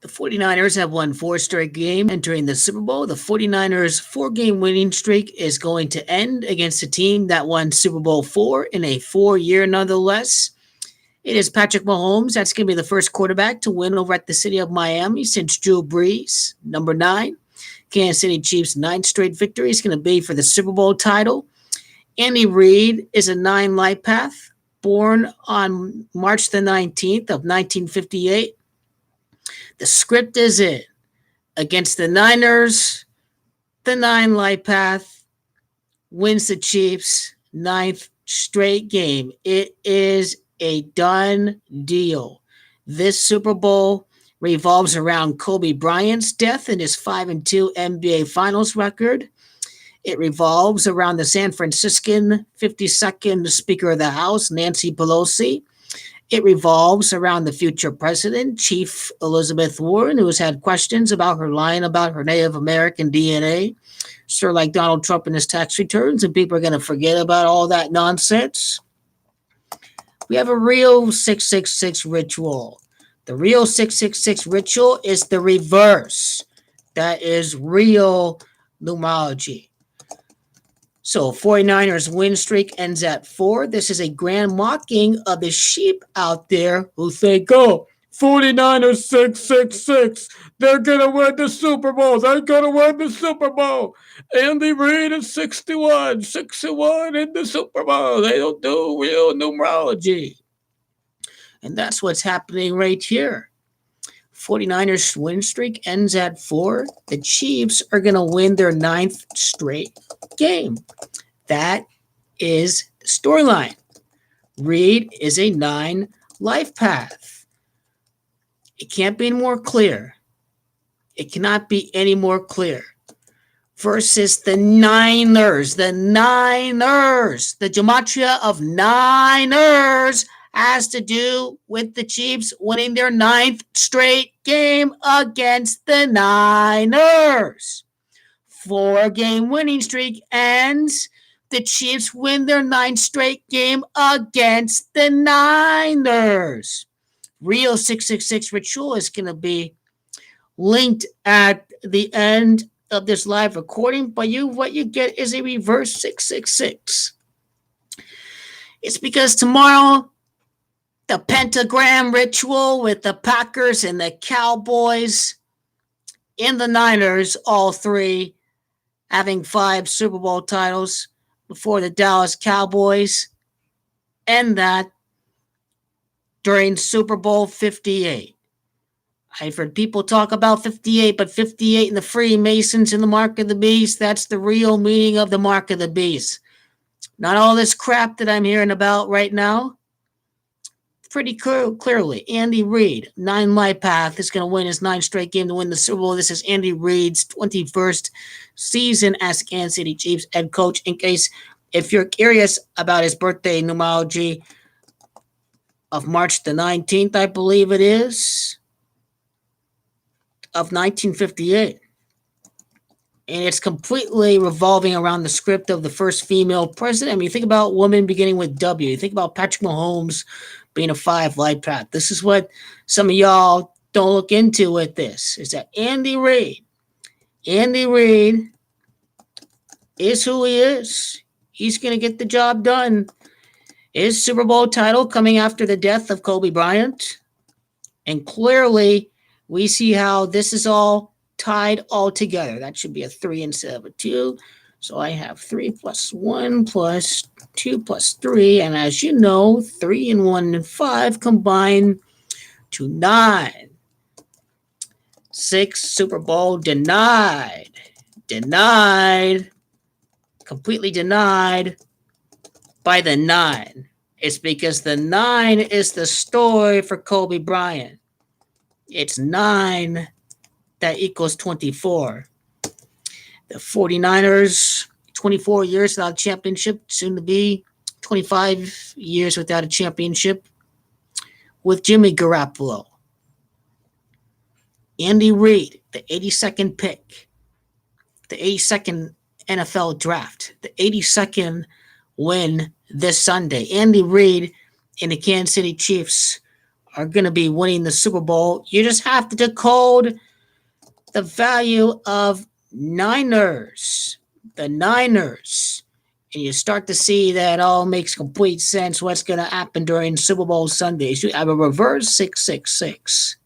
The 49ers have won 4 straight games entering the Super Bowl. The 49ers' 4-game winning streak is going to end against a team that won Super Bowl 4 in a 4-year nonetheless. It is Patrick Mahomes. That's going to be the first quarterback to win over at the city of Miami since Drew Brees. Number 9, Kansas City Chiefs' 9th straight victory is going to be for the Super Bowl title. Andy Reid is a 9 life path, born on March the 19th of 1958. The script is it. Against the Niners, the 9 life path wins the Chiefs' 9th straight game. It is a done deal. This Super Bowl revolves around Kobe Bryant's death and his 5-2 NBA Finals record. It revolves around the San Franciscan 52nd Speaker of the House, Nancy Pelosi. It revolves around the future president, Chief Elizabeth Warren, who has had questions about her lying about her Native American DNA, sort of like Donald Trump and his tax returns, and people are going to forget about all that nonsense. We have a real 666 ritual. The real 666 ritual is the reverse. That is real numerology. So 49ers win streak ends at 4. This is a grand mocking of the sheep out there who think, oh, 49ers 666. They're going to win the Super Bowl. They're going to win the Super Bowl. Andy Reid is 61 in the Super Bowl. They don't do real numerology. And that's what's happening right here. 49ers win streak ends at 4. The Chiefs are going to win their 9th straight game. That is the storyline. Reid is a 9 life path. It can't be any more clear. It cannot be any more clear. Versus the Niners. The Gematria of Niners has to do with the Chiefs winning their 9th straight game against the Niners. 4-game winning streak ends. The Chiefs win their 9th straight game against the Niners. Real 666 ritual is going to be linked at the end of this live recording, but what you get is a reverse 666. It's because tomorrow, the pentagram ritual with the Packers and the Cowboys and the Niners, all 3 having 5 Super Bowl titles before the Dallas Cowboys, and that during Super Bowl 58. I've heard people talk about 58, but 58 and the Freemasons and the Mark of the Beast, that's the real meaning of the Mark of the Beast. Not all this crap that I'm hearing about right now. Pretty clearly, Andy Reid, 9 life path, is going to win his 9th straight game to win the Super Bowl. This is Andy Reid's 21st season as Kansas City Chiefs head coach. In case, if you're curious about his birthday numerology of March the 19th, I believe it is, of 1958. And it's completely revolving around the script of the first female president. I mean, you think about women beginning with W. You think about Patrick Mahomes being a 5 life path. This is what some of y'all don't look into with this, is that Andy Reid is who he is. He's going to get the job done. His Super Bowl title coming after the death of Kobe Bryant. And clearly, we see how this is all tied all together. That should be a 3 instead of a 2. So I have 3 plus 1 plus 2 plus 3. And as you know, 3 and 1 and 5 combine to 9. 6 Super Bowl denied. Completely denied by the 9. It's because the 9 is the story for Kobe Bryant. It's 9 that equals 24. The 49ers, 24 years without a championship, soon to be 25 years without a championship with Jimmy Garoppolo. Andy Reid, the 82nd pick, the 82nd NFL draft, the 82nd win this Sunday. Andy Reid and the Kansas City Chiefs are going to be winning the Super Bowl. You just have to decode the value of Niners. The Niners. And you start to see that all makes complete sense what's going to happen during Super Bowl Sundays. You have a reverse 666.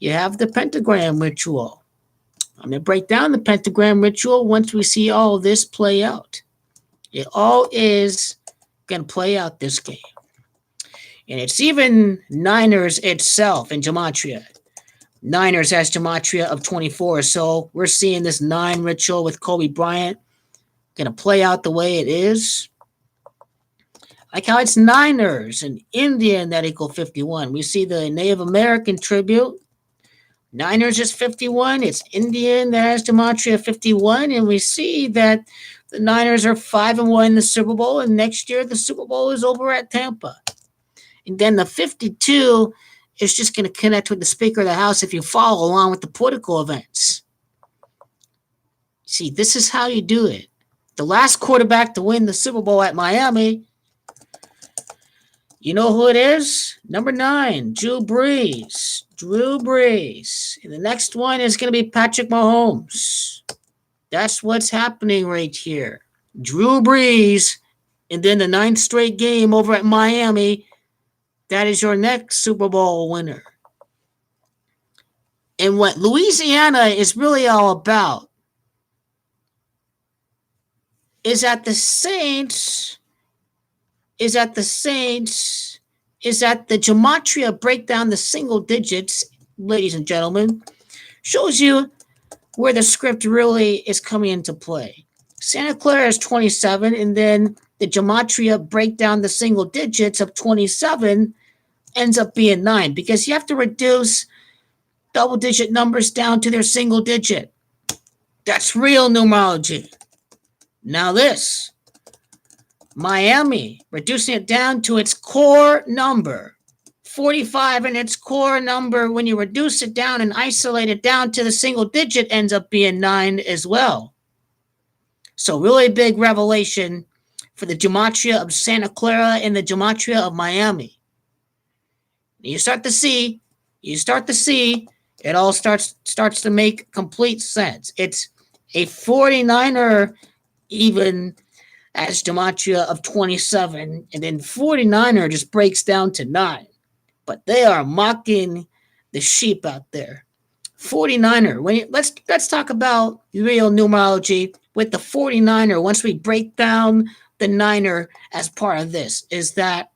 You have the pentagram ritual. I'm going to break down the pentagram ritual once we see all of this play out. It all is going to play out this game. And it's even Niners itself in Gematria. Niners has Gematria of 24. So we're seeing this 9 ritual with Kobe Bryant going to play out the way it is. Like how it's Niners and Indian that equal 51. We see the Native American tribute. Niners is 51. It's Indian that has Gematria 51. And we see that the Niners are 5-1 in the Super Bowl. And next year, the Super Bowl is over at Tampa. And then the 52 is just going to connect with the Speaker of the House if you follow along with the political events. See, this is how you do it. The last quarterback to win the Super Bowl at Miami, you know who it is? Number 9, Drew Brees. Drew Brees. And the next one is going to be Patrick Mahomes. That's what's happening right here. Drew Brees, and then the 9th straight game over at Miami. That is your next Super Bowl winner. And what Louisiana is really all about is that the Gematria break down the single digits, ladies and gentlemen, shows you where the script really is coming into play. Santa Clara is 27, and then the Gematria break down the single digits of 27 ends up being 9, because you have to reduce double-digit numbers down to their single digit. That's real numerology. Now this, Miami, reducing it down to its core number. 45 in its core number, when you reduce it down and isolate it down to the single digit, ends up being 9 as well. So really big revelation for the Gematria of Santa Clara and the Gematria of Miami. You start to see, it all starts to make complete sense. It's a 49er even as Gematria of 27, and then 49er just breaks down to 9. But they are mocking the sheep out there. 49er, let's talk about real numerology with the 49er once we break down the 9er as part of this, is that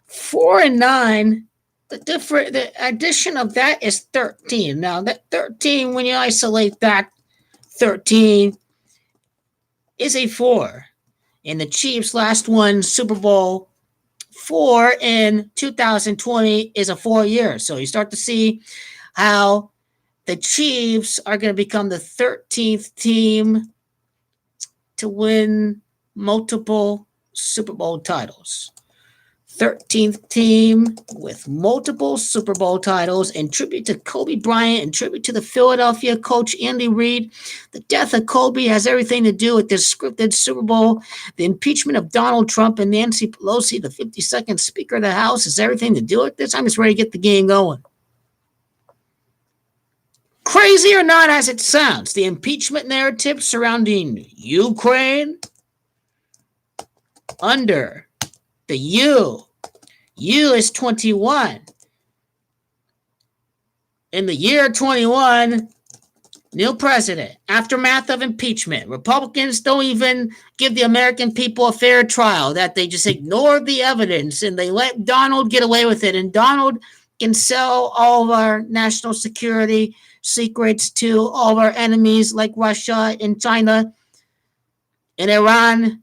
4 and 9, the addition of that is 13. Now that 13, when you isolate that, 13 is a 4. And the Chiefs' last one, Super Bowl 4 in 2020, is a 4 year. So you start to see how the Chiefs are going to become the 13th team to win multiple Super Bowl titles. 13th team with multiple Super Bowl titles, in tribute to Kobe Bryant, in tribute to the Philadelphia coach Andy Reid. The death of Kobe has everything to do with this scripted Super Bowl. The impeachment of Donald Trump and Nancy Pelosi, the 52nd Speaker of the House, has everything to do with this. I'm just ready to get the game going. Crazy or not as it sounds, the impeachment narrative surrounding Ukraine under the U is 21. In the year 21, new president, aftermath of impeachment. Republicans don't even give the American people a fair trial, that they just ignore the evidence and they let Donald get away with it. And Donald can sell all of our national security secrets to all of our enemies like Russia and China and Iran.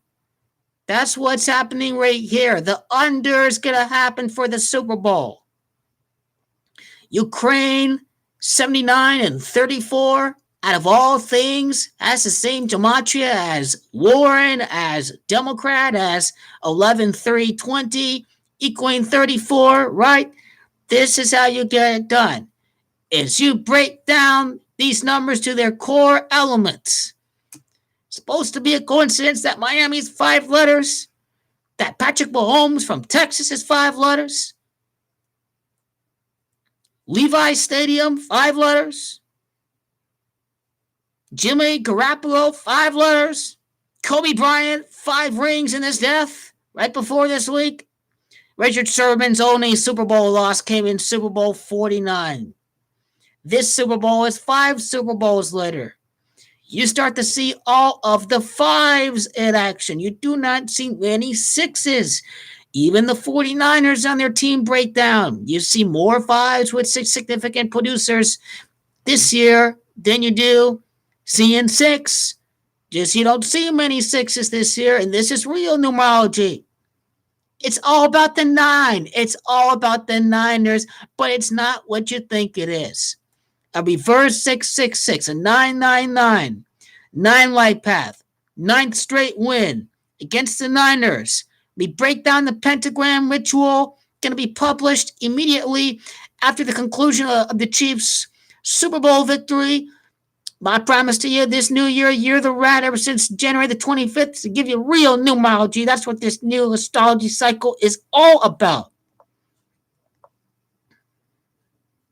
That's what's happening right here. The under is going to happen for the Super Bowl. Ukraine, 79 and 34, out of all things, has the same gematria as Warren, as Democrat, as 11-3-20, equaling 34, right? This is how you get it done. Is you break down these numbers to their core elements. Supposed to be a coincidence that Miami's 5 letters, that Patrick Mahomes from Texas is 5 letters. Levi Stadium, 5 letters. Jimmy Garoppolo, 5 letters. Kobe Bryant, 5 rings in his death right before this week. Richard Sherman's only Super Bowl loss came in Super Bowl 49. This Super Bowl is 5 Super Bowls later. You start to see all of the 5s in action. You do not see many 6s. Even the 49ers on their team breakdown. You see more 5s with 6 significant producers this year than you do seeing 6. Just you don't see many 6s this year, and this is real numerology. It's all about the 9. It's all about the Niners, but it's not what you think it is. A reverse 666, a 999, 9 light path, 9th straight win against the Niners. We break down the pentagram ritual, going to be published immediately after the conclusion of the Chiefs' Super Bowl victory. My promise to you this new year of the rat ever since January the 25th, to give you real numerology. That's what this new astrology cycle is all about.